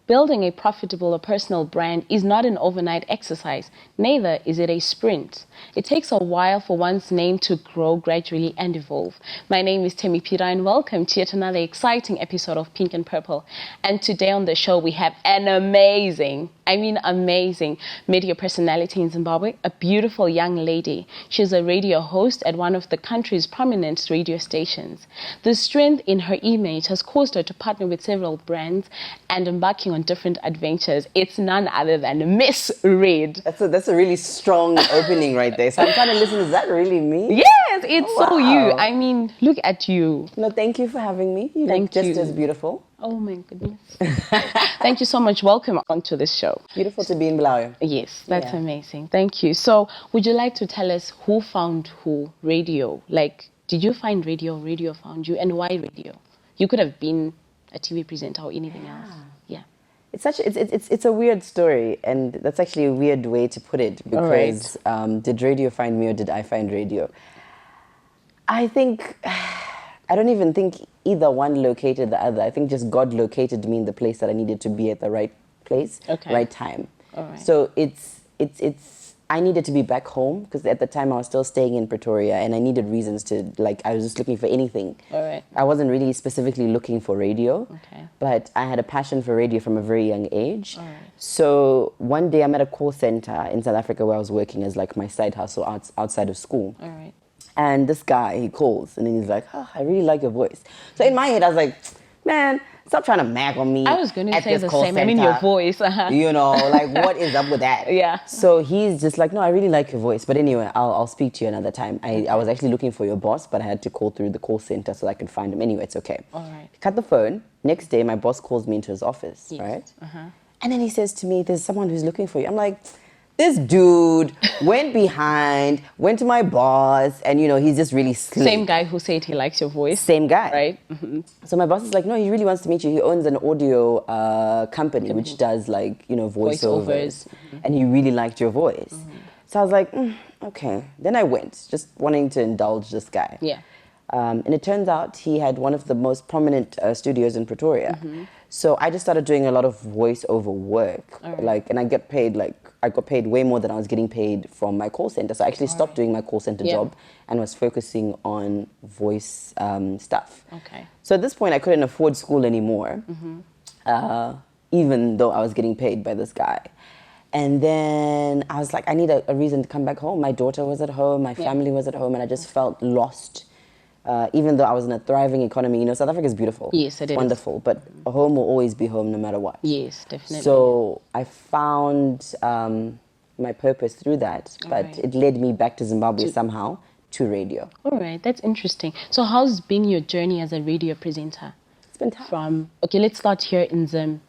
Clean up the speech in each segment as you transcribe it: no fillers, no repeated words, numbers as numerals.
Building a profitable or personal brand is not an overnight exercise, neither is it a sprint. It takes a while for one's name to grow gradually and evolve. My name is Temi Pira and welcome to yet another exciting episode of Pink and Purple. And today on the show we have an amazing media personality in Zimbabwe, a beautiful young lady. She's a radio host at one of the country's prominent radio stations. The strength in her image has caused her to partner with several brands and embarking on different adventures. It's none other than MisRed. That's a really strong opening right there. So I'm trying to listen, is that really me? Yes, it's so you. I mean, look at you. No, thank you for having me. You look just as beautiful. Oh my goodness. Thank you so much. Welcome onto this show. Beautiful to be in Bulawayo. Yes, that's amazing. Thank you. So would you like to tell us who found who radio? Like, did you find radio found you, and why radio? You could have been a TV presenter or anything else. Yeah. It's a weird story, and that's actually a weird way to put it, because did radio find me or did I find radio? I don't even think either one located the other. I think just God located me in the place that I needed to be at the right place, right time. All right. So I needed to be back home because at the time I was still staying in Pretoria and I needed reasons to, I was just looking for anything. All right. I wasn't really specifically looking for radio, but I had a passion for radio from a very young age. All right. So one day I'm at a call center in South Africa where I was working as my side hustle outside of school. All right. And this guy, he calls and then he's like, I really like your voice. So in my head, I was like, man, stop trying to mag on me. I was going to say the same. Center. I mean, your voice. You know, what is up with that? Yeah. So he's just like, no, I really like your voice. But anyway, I'll speak to you another time. I was actually looking for your boss, but I had to call through the call center so I could find him. Anyway, it's okay. All right. Cut the phone. Next day, my boss calls me into his office, right? And then he says to me, there's someone who's looking for you. I'm like, this dude went to my boss, and, he's just really slick. Same guy who said he likes your voice. Same guy. Right? Mm-hmm. So my boss is like, no, he really wants to meet you. He owns an audio company which does, voiceovers. And he really liked your voice. So I was like, okay. Then I went, just wanting to indulge this guy. Yeah. And it turns out he had one of the most prominent studios in Pretoria. So I just started doing a lot of voiceover work. Right. And I got paid way more than I was getting paid from my call center. So I actually stopped doing my call center job and was focusing on voice stuff. Okay. So at this point, I couldn't afford school anymore, even though I was getting paid by this guy. And then I was like, I need a reason to come back home. My daughter was at home, my family was at home, and I just felt lost. Even though I was in a thriving economy, South Africa is beautiful. Yes, it is. Wonderful, but a home will always be home no matter what. Yes, definitely. So I found my purpose through that, but it led me back to Zimbabwe somehow to radio. All right, that's interesting. So how's been your journey as a radio presenter? It's been tough. Let's start here in Zim.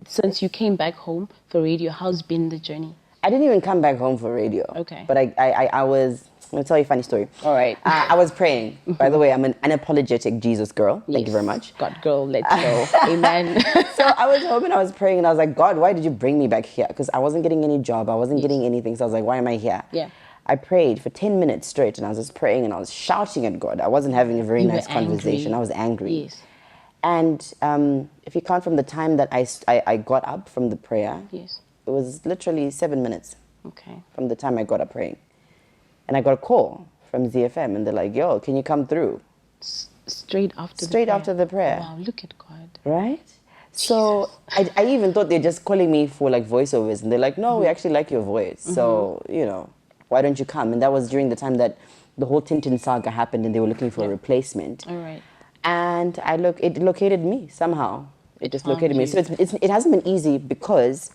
Since you came back home for radio, how's been the journey? I didn't even come back home for radio. Okay. But I was... I'm going to tell you a funny story. All right. I was praying. By the way, I'm an unapologetic Jesus girl. Yes. Thank you very much. God, girl, let's go. Amen. So I was home and I was praying and I was like, God, why did you bring me back here? Because I wasn't getting any job. I wasn't getting anything. So I was like, why am I here? Yeah. I prayed for 10 minutes straight and I was just praying and I was shouting at God. I wasn't having a very nice conversation. I was angry. Yes. And if you count from the time that I got up from the prayer, yes, it was literally 7 minutes. Okay. From the time I got up praying. And I got a call from ZFM and they're like, yo, can you come through? Straight after the prayer. Wow, look at God. Right? So I even thought they're just calling me for voiceovers and they're like, no, we actually like your voice. So, why don't you come? And that was during the time that the whole Tintin saga happened and they were looking for a replacement. All right. And it located me somehow. It just located me. So it hasn't been easy because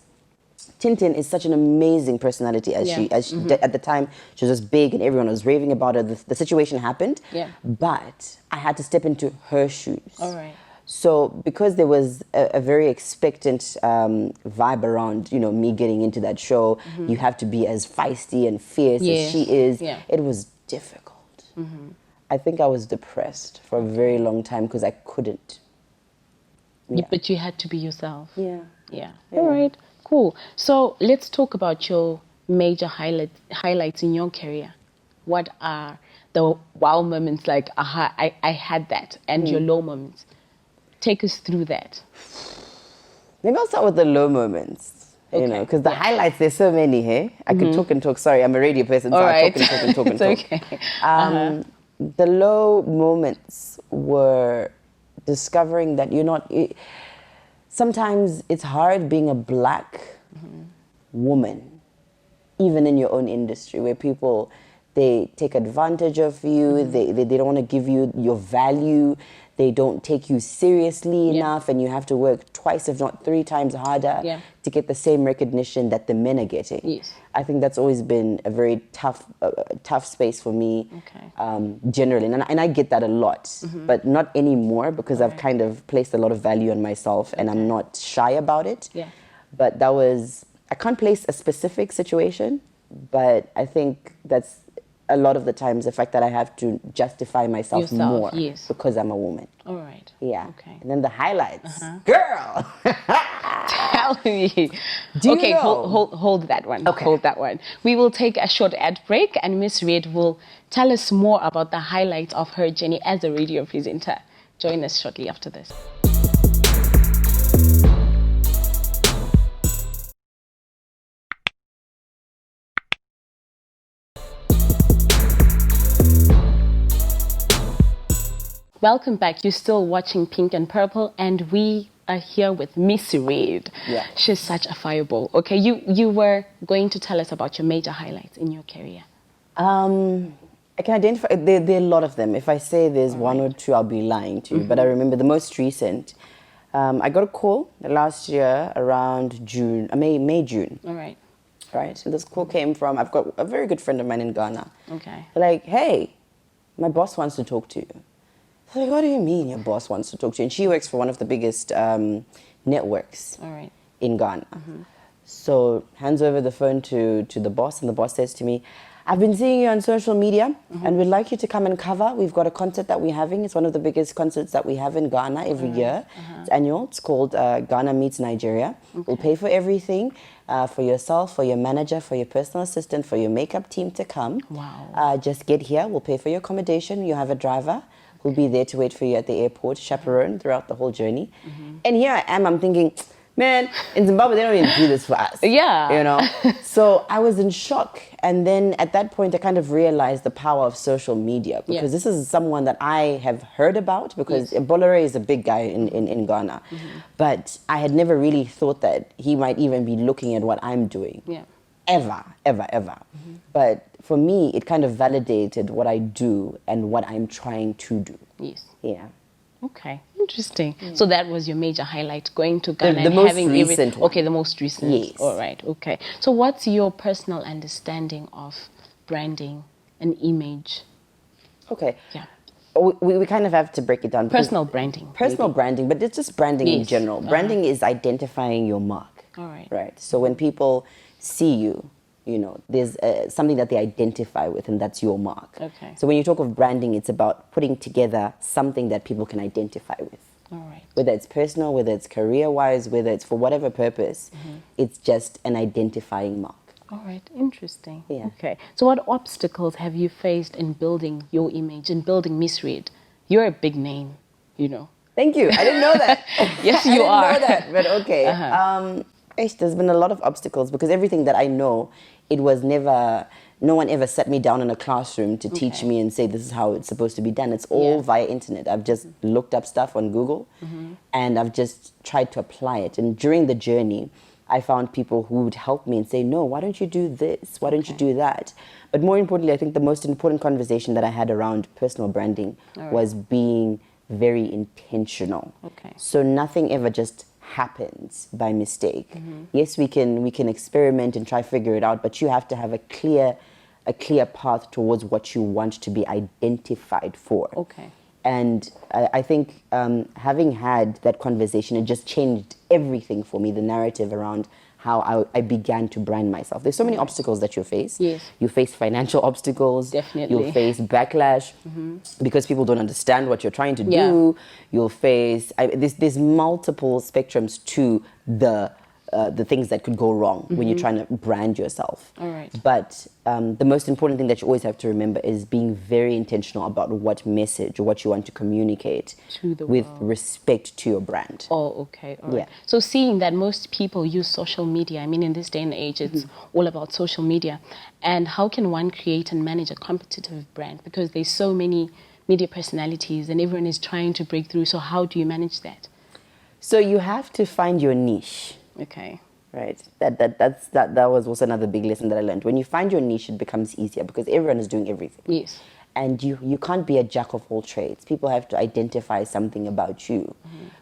Tintin is such an amazing personality. At the time, she was just big and everyone was raving about her. The situation happened, but I had to step into her shoes. All right. So because there was a very expectant vibe around, me getting into that show, you have to be as feisty and fierce as she is. Yeah. It was difficult. I think I was depressed for a very long time because I couldn't. Yeah. But you had to be yourself. Yeah. All right. Cool. So let's talk about your major highlights in your career. What are the wow moments like, aha, I had that, and your low moments? Take us through that. Maybe I'll start with the low moments. You know, because the highlights, there's so many here. I could talk and talk. Sorry, I'm a radio person, so I talk and talk and talk and talk. Okay. The low moments were discovering that you're not... sometimes it's hard being a black woman, even in your own industry, where people, they take advantage of you, they don't want to give you your value, they don't take you seriously enough, and you have to work twice, if not 3 times harder to get the same recognition that the men are getting. Yes. I think that's always been a very tough space for me, generally. And I get that a lot, but not anymore, because I've kind of placed a lot of value on myself, and I'm not shy about it. Yeah. But that was, I can't place a specific situation, but I think that's a lot of the times the fact that I have to justify myself more because I'm a woman. All right. Yeah. Okay. And then the highlights. Girl! Tell me. Do you okay, know? hold that one. Okay. Hold that one. We will take a short ad break, and Misread will tell us more about the highlights of her journey as a radio presenter. Join us shortly after this. Welcome back. You're still watching Pink and Purple, and we are here with Misread. Yeah. She's such a fireball. Okay, you were going to tell us about your major highlights in your career. I can identify, there are a lot of them. If I say there's one or two, I'll be lying to you. But I remember the most recent. I got a call last year around June, May, June. All right. Right? And this call came from, I've got a very good friend of mine in Ghana. Okay. They're like, hey, my boss wants to talk to you. I was like, what do you mean your boss wants to talk to you? And she works for one of the biggest networks in Ghana. So hands over the phone to the boss, and the boss says to me, I've been seeing you on social media, and we'd like you to come and cover. We've got a concert that we're having. It's one of the biggest concerts that we have in Ghana every year. It's annual. It's called Ghana Meets Nigeria. We'll pay for everything, for yourself, for your manager, for your personal assistant, for your makeup team to come. Wow. Just get here. We'll pay for your accommodation. You have a driver who'll be there to wait for you at the airport, chaperone throughout the whole journey. And here I am, I'm thinking, man, in Zimbabwe, they don't even do this for us. Yeah. You know? So I was in shock. And then at that point, I kind of realized the power of social media, because this is someone that I have heard about, because Bolore is a big guy in Ghana. But I had never really thought that he might even be looking at what I'm doing. Yeah. Ever. But for me, it kind of validated what I do and what I'm trying to do. Yes. Yeah. Okay, interesting. So that was your major highlight, going to Ghana The and most having recent one. Okay, the most recent. Yes. All right. Okay. So what's your personal understanding of branding and image? Okay. Yeah. We kind of have to break it down. Personal branding. Personal branding, but it's just branding in Yes. general. Branding is identifying your mark. All right. Right. So when people see you, you know, there's something that they identify with, and that's your mark. Okay. So when you talk of branding, it's about putting together something that people can identify with. All right. Whether it's personal, whether it's career-wise, whether it's for whatever purpose, it's just an identifying mark. All right, interesting. Yeah. Okay. So what obstacles have you faced in building your image, in building Misread? You're a big name, you know. Thank you. I didn't know that. Yes, you are. I didn't know that, but okay. There's been a lot of obstacles, because everything that I know, it was never, no one ever sat me down in a classroom to teach me and say this is how it's supposed to be done. It's all via internet. I've just looked up stuff on Google, and I've just tried to apply it. And during the journey, I found people who would help me and say, no, why don't you do this? Why don't you do that? But more importantly, I think the most important conversation that I had around personal branding was being very intentional. Okay. So nothing ever just happens by mistake. Yes, we can experiment and try figure it out, but you have to have a clear path towards what you want to be identified for. Okay. And I think having had that conversation, it just changed everything for me, the narrative around how I began to brand myself. There's so many obstacles that you face. Yes. You face financial obstacles. Definitely. You'll face backlash because people don't understand what you're trying to do. You'll face, there's multiple spectrums to the the things that could go wrong when you're trying to brand yourself. All right. But the most important thing that you always have to remember is being very intentional about what message or what you want to communicate To the with world. respect to your brand. Oh, okay. All right. Yeah. So seeing that most people use social media, I mean, in this day and age, it's all about social media. And how can one create and manage a competitive brand? Because there's so many media personalities and everyone is trying to break through. So how do you manage that? So you have to find your niche. Okay. Right. That was also another big lesson that I learned. When you find your niche, it becomes easier because everyone is doing everything. Yes. And you can't be a jack of all trades. People have to identify something about you.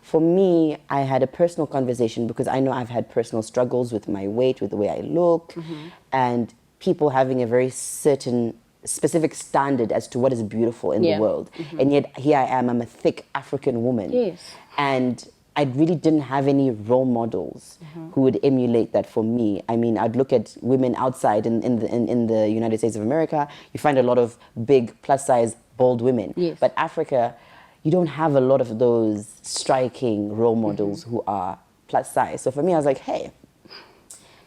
For me, I had a personal conversation because I know I've had personal struggles with my weight, with the way I look, and people having a very certain specific standard as to what is beautiful in the world. And yet here I am, I'm a thick African woman. Yes. And I really didn't have any role models who would emulate that for me. I mean, I'd look at women outside in the United States of America. You find a lot of big plus-size bald women. Yes. But Africa, you don't have a lot of those striking role models who are plus size. So for me, I was like, hey,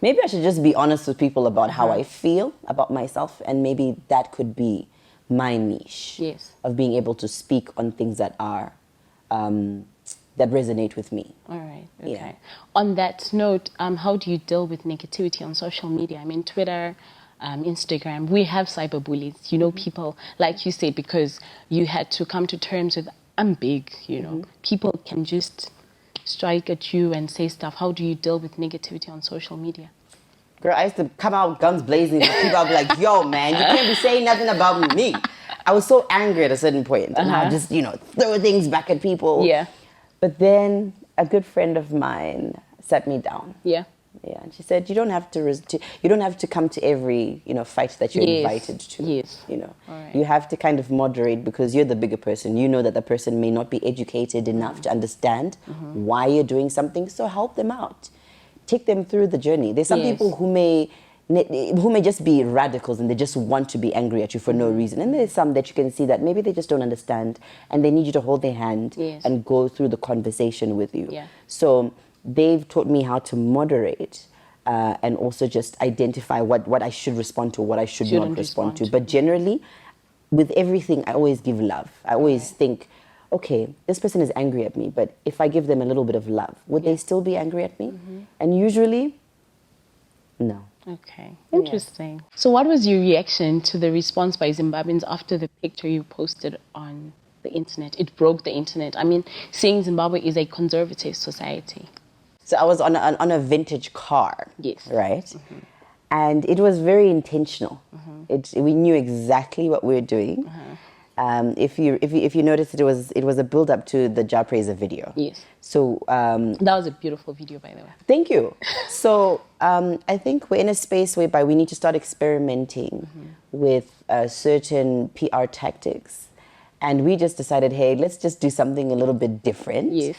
maybe I should just be honest with people about how I feel about myself, and maybe that could be my niche. Yes. Of being able to speak on things that are that resonate with me. All right. Okay. Yeah. On that note, how do you deal with negativity on social media? I mean, Twitter, Instagram. We have cyberbullies. You know, people, like you said, because you had to come to terms with, I'm big. You know, people can just strike at you and say stuff. How do you deal with negativity on social media? Girl, I used to come out guns blazing with people. I'd be like, yo, man, you can't be saying nothing about me. I was so angry at a certain point. And I would just, throw things back at people. Yeah. But then a good friend of mine sat me down. Yeah. Yeah, and she said, you don't have to come to every, fight that you're invited to. Yes. All right. You have to kind of moderate because you're the bigger person. You know that the person may not be educated enough to understand why you're doing something, so help them out. Take them through the journey. There's some people who may just be radicals and they just want to be angry at you for no reason. And there's some that you can see that maybe they just don't understand and they need you to hold their hand and go through the conversation with you. Yeah. So they've taught me how to moderate and also just identify what I should respond to, what I should not respond to. But generally, with everything, I always give love. I always think, okay, this person is angry at me, but if I give them a little bit of love, would they still be angry at me? And usually, no. Okay, interesting. So what was your reaction to the response by Zimbabweans after the picture you posted on the internet? It broke the internet. I mean, seeing Zimbabwe is a conservative society. So I was on a vintage car, Yes. right? And it was very intentional. We knew exactly what we were doing. If you noticed, it was a build up to the Ja Praiser video. Yes. So that was a beautiful video, by the way. thank you. So I think we're in a space whereby we need to start experimenting with certain PR tactics, and we just decided, hey, let's just do something a little bit different. Yes.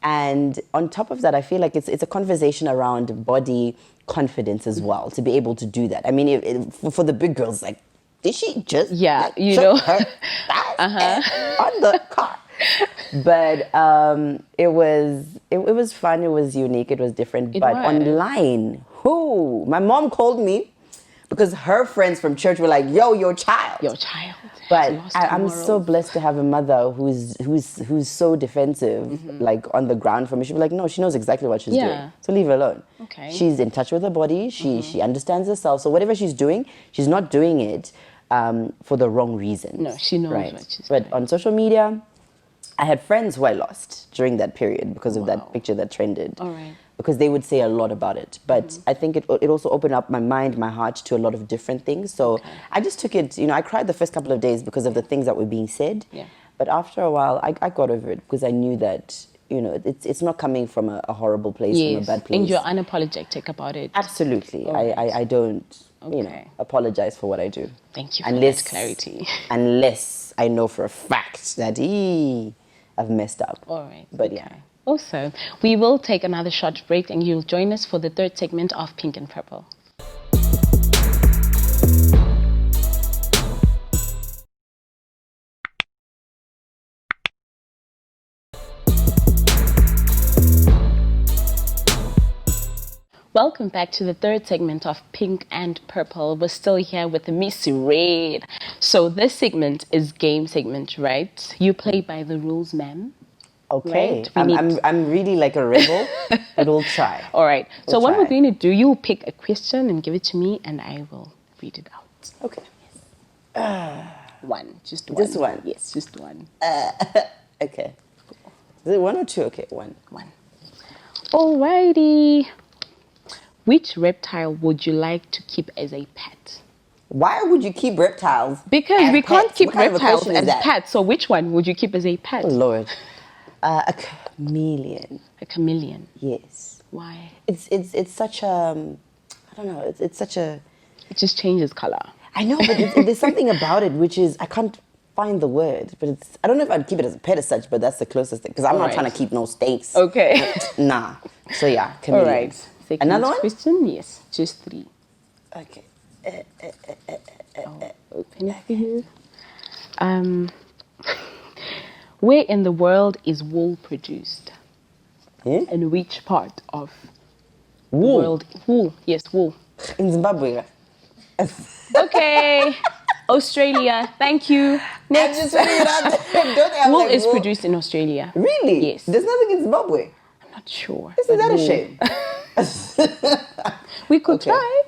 And on top of that, I feel like it's a conversation around body confidence as well, to be able to do that. I mean, for the big girls, like, did she just show her thighs on the car? But it was fun, it was unique, it was different. But online, my mom called me because her friends from church were like, yo, your child. But I'm so blessed to have a mother who's so defensive, like on the ground for me. She'll be like, no, she knows exactly what she's doing. So leave her alone. Okay. She's in touch with her body. She understands herself. So whatever she's doing, she's not doing it for the wrong reasons. No, she knows what she's doing. But on social media, I had friends who I lost during that period because of that picture that trended. All right. Because they would say a lot about it. But I think it also opened up my mind, my heart to a lot of different things. So I just took it, I cried the first couple of days because of the things that were being said. Yeah. But after a while, I got over it because I knew that, it's not coming from a horrible place, from a bad place. And you're unapologetic about it. Absolutely. I don't, apologize for what I do. Thank you for that clarity. Unless I know for a fact that I've messed up. All right. But yeah. Also, we will take another short break and you'll join us for the third segment of Pink and Purple. Welcome back to the third segment of Pink and Purple. We're still here with the Misread. So this segment is game segment, right? You play by the rules, ma'am. Okay. Right? I'm really like a rebel, but we'll try. All right. So what try. we're going to do, you pick a question and give it to me, and I will read it out. Okay. One. Just one. Just one? Yes, just one. Okay. Is it one or two? Okay, one. One. Alrighty. Which reptile would you like to keep as a pet? Why would you keep reptiles? Because we can't pets? keep What kind of a reptiles question is as that? pets. So which one would you keep as a pet? Oh, Lord. A chameleon. A chameleon. Yes. Why? It's such a, I don't know, it's such a... It just changes color. I know, but there's something about it which is, I can't find the word, but it's, I don't know if I'd keep it as a pet as such, but that's the closest thing, because I'm not trying to keep no snakes. Okay. Nah. So yeah, chameleon. All right. Second Another one? question? Yes, just three. Okay. I'll open it for you. Where in the world is wool produced? In which part of the Wool? world? Wool. Yes, wool. In Zimbabwe. Okay. Australia. Thank you. Next. I'm just putting it out there. Don't have Wool like is produced in Australia. Really? Yes. There's nothing in Zimbabwe. I'm not sure. Isn't but that a wool. shame? We could try.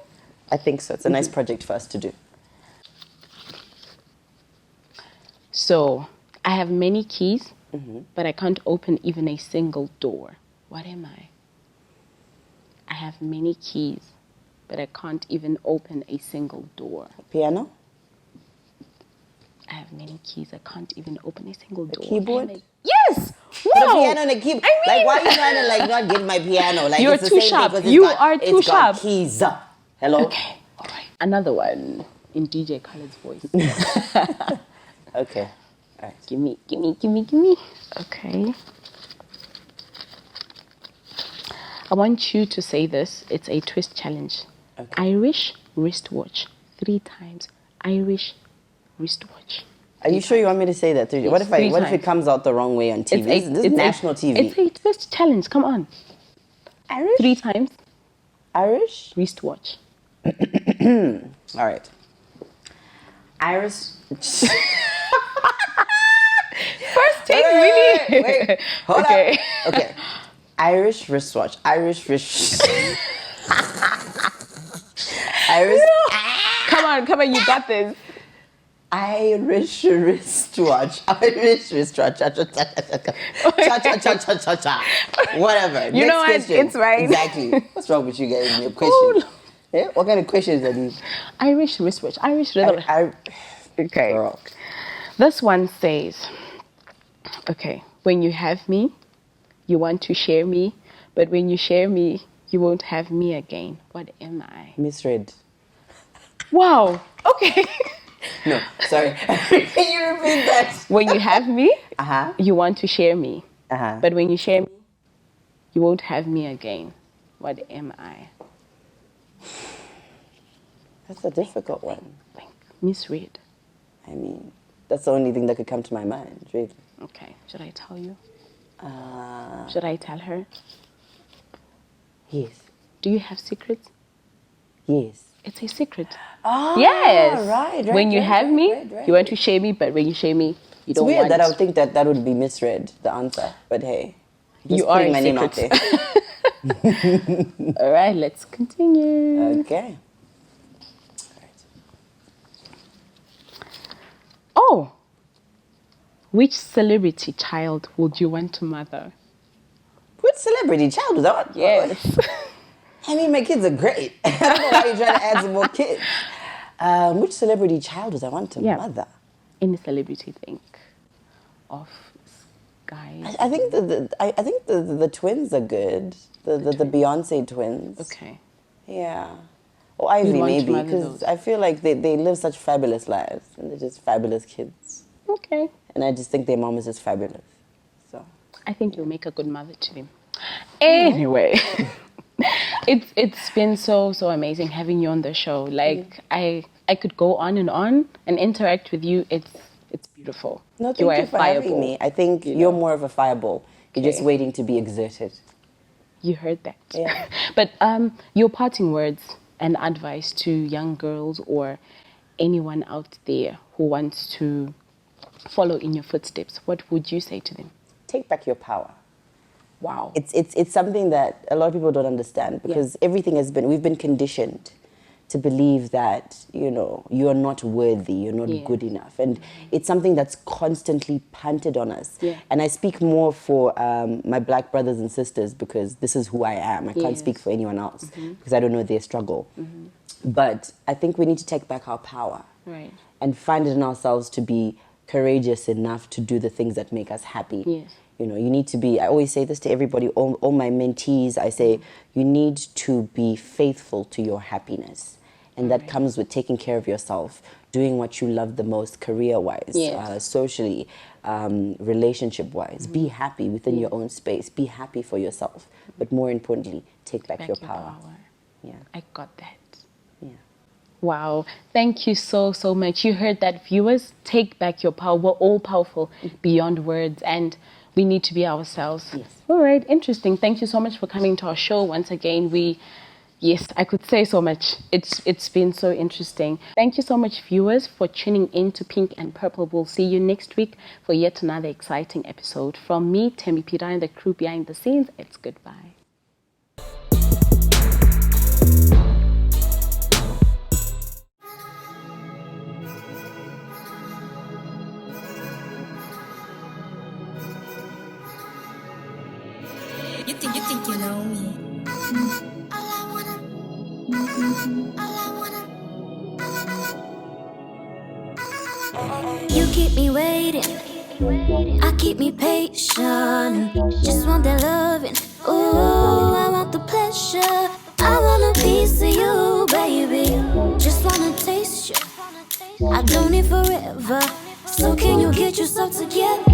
I think so. It's a nice project for us to do. So, I have many keys, but I can't open even a single door. What am I? I have many keys, but I can't even open a single door. Piano? I have many keys, I can't even open a single door. Keyboard? Yes! The Wow! piano and the keyboard. Like, why are you trying to like not get my piano? Like, You're it's the too same sharp. thing, 'cause You it's are too it's got sharp. Keys. Hello? Okay, all right. Another one in DJ Kyla's voice. Okay. All right. Give me. Okay. I want you to say this. It's a twist challenge. Okay. Irish wristwatch. 3 times. Irish wristwatch. Are you sure you want me to say that? Yes, What if 3 What if it times. comes out the wrong way on TV? This is national TV. It's a twist challenge. Come on. Irish? 3 times. Irish? Wristwatch. All right. Irish. First take, really? Wait. Hold Okay. up. Okay. Irish wristwatch. Irish wrist. Iris. Come on, you got this. Irish wristwatch. Irish wristwatch. Cha cha cha cha cha cha cha. Whatever. You Next know what? question. It's right. Exactly. What's wrong with you guys in your question? Yeah? What kind of questions are these? Irish wristwatch. Irish wristwatch. Okay. Girl. This one says, okay, when you have me, you want to share me, but when you share me, you won't have me again. What am I? Misread. Wow. Okay. No, sorry. Can you repeat that? When you have me, Uh-huh. you want to share me, Uh-huh. but when you share me, you won't have me again. What am I? That's a difficult one. Think. Misread. I mean, that's the only thing that could come to my mind, really. Okay. Should I tell you? Should I tell her? Yes. Do you have secrets? Yes. It's a secret. Oh, Yes. right. When you have me, right. you want to share me, but when you share me, you It's don't weird want. that I would think that would be misread, the answer. But hey, just You are putting a my name out secret. there. All right, let's continue. Okay. Oh, which celebrity child would you want to mother? Which celebrity child was that? Yes. I mean, my kids are great. I don't know why you're trying to add some more kids. Which celebrity child does I want to mother? Any celebrity, think of guys. I think the twins are good. The Beyonce twins. Okay. Yeah. Or Ivy You'd want to maybe, mother because those. I feel like they live such fabulous lives and they're just fabulous kids. Okay. And I just think their mom is just fabulous. So I think you'll make a good mother to them. Anyway, it's been so amazing having you on the show. Like I could go on and interact with you. It's beautiful. no, thank you are you a for having fireball. me. I think you're more of a fireball. You're just Okay. waiting to be exerted. You heard that. Yeah. But your parting words and advice to young girls or anyone out there who wants to follow in your footsteps, what would you say to them? Take back your power. Wow. It's something that a lot of people don't understand because everything we've been conditioned to believe that, you are not worthy, you're not good enough. And it's something that's constantly punted on us. Yeah. And I speak more for my black brothers and sisters because this is who I am. I can't speak for anyone else because I don't know their struggle. But I think we need to take back our power and find it in ourselves to be courageous enough to do the things that make us happy. Yes. You need to be, I always say this to everybody, all my mentees, I say, you need to be faithful to your happiness. And that comes with taking care of yourself, doing what you love the most career-wise, socially, relationship-wise. Be happy within your own space. Be happy for yourself. But more importantly, take back your power. Yeah. I got that. Yeah. Wow. Thank you so, so much. You heard that, viewers. Take back your power. We're all powerful beyond words, and we need to be ourselves. Yes. All right. Interesting. Thank you so much for coming to our show. Once again, yes, I could say so much. It's been so interesting. Thank you so much, viewers, for tuning in to Pink and Purple. We'll see you next week for yet another exciting episode. From me, Temi Pira, and the crew behind the scenes, it's goodbye. You think you know me? You keep me waiting, I keep me patient. Just want that loving, ooh, I want the pleasure. I want a piece of you, baby. Just wanna taste you, I don't need forever. So can you get yourself together?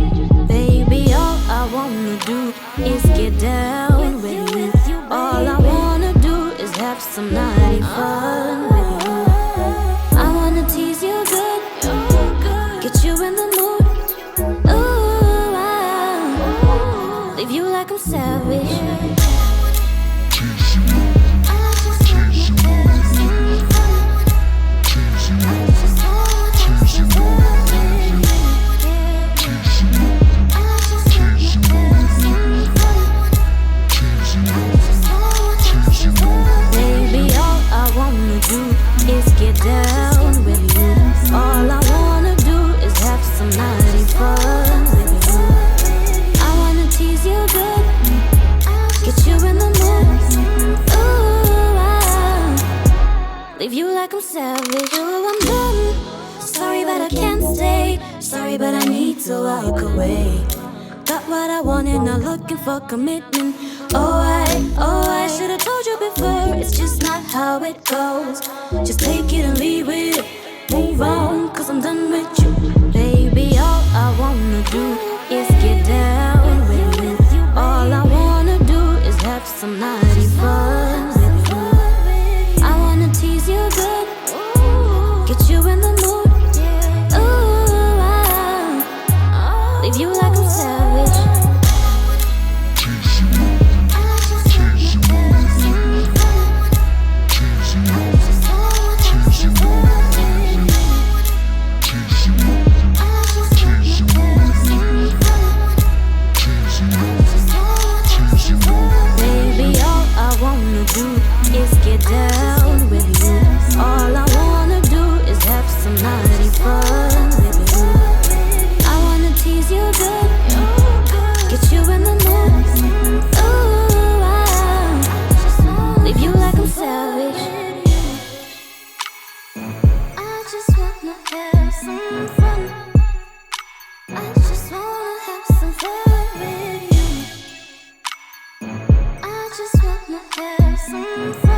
Baby, all I wanna do is get down with you. All I wanna do is have some naughty fun with you. I wanna tease you good, get you in the mood. Ooh, I leave you like I'm savage. Baby, all I wanna do is get down with you. All I wanna do is have some naughty fun with you. I wanna tease you good, get you in the mood. Ooh, I leave you like I'm savage. Oh, I'm done. Sorry, but I can't stay. Sorry, but I need to walk away. Got what I wanted, not looking for commitment. Oh, I should've told you before. It's just not how it goes. Just take it and leave with it. Move on, cause I'm done with you. Baby, all I wanna do is get down with you. All I wanna do is have some naughty fun with you. I wanna tease you good, get you in the mood. Ooh, I leave you like I'm savage. Baby, all I wanna do is get down with you. All I wanna do is have some naughty fun with you. I wanna tease you good, get you in the mood. Ooh, I leave you like I'm savage. I just wanna have some fun. I just wanna have some fun with you. I just wanna have some fun.